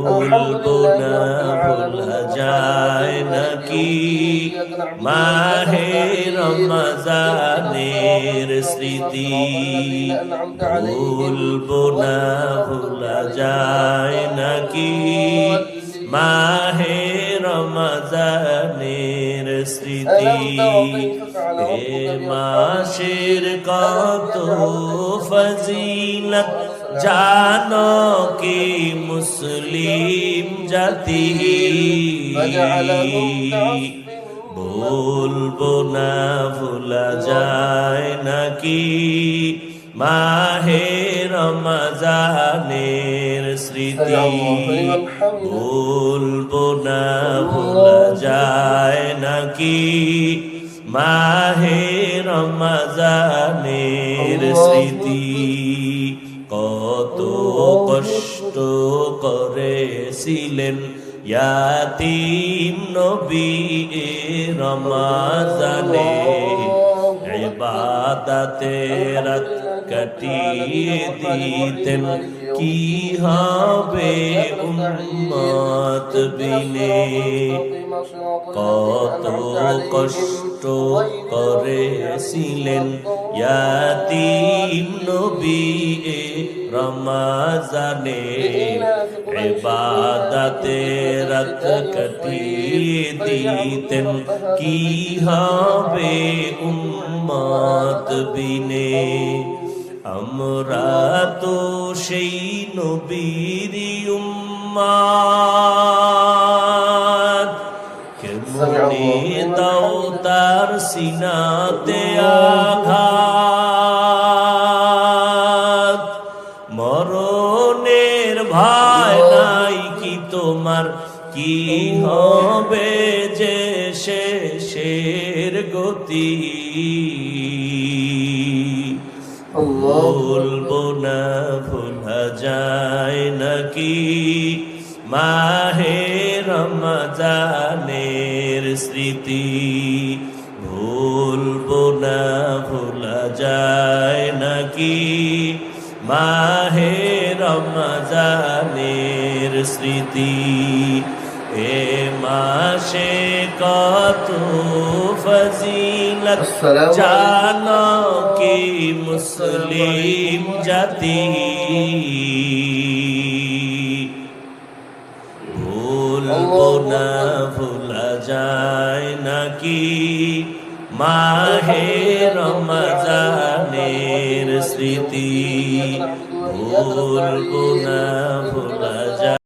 ভুলবো না ভোলা যায় নাকি মাহে রমজানের স্মৃতি ভুলবো না ভোলা যায় নাকি মাহে রমজানের স্মৃতি এ মাসের কত ফজিলত জানো কি মুসলিম জাতি বলবো না ভোলা যায় নাকি মাহে রমজানের স্মৃতি বলবো না ভোলা যায় নাকি মাহে রমজানের স্মৃতি কত কষ্ট করেছিলেন ইয়াতীম নবী রমজানে ইবাদতে রাত কাটিয়ে দিতেন কি হবে উম্মত বিনে কত কষ্ট করেছিলেন ইয়াতীম নবী রমজানে ইবাদতে রাত কাটিয়ে দিতেন কি হবে উম্মত বিনে আমরা তো সেই নবীর উম্মত কেমনে দাও তার সিনাতে আঘাত মরণের ভয় নাই কি তোমার কি হবে যে শেষের গতি বলবো না ভোলা যায় নাকি মাহে রমজানের স্মৃতি ভুলবো না ভোলা যায় নাকি মাহে রমজানের স্মৃতি এ মাসে কত ফজিলত জানো কি মুসলিম জাতি ভুলবো না ভোলা যায় নাকি মাহে রমজানের স্মৃতি ভুলবো না ভোলা যায়।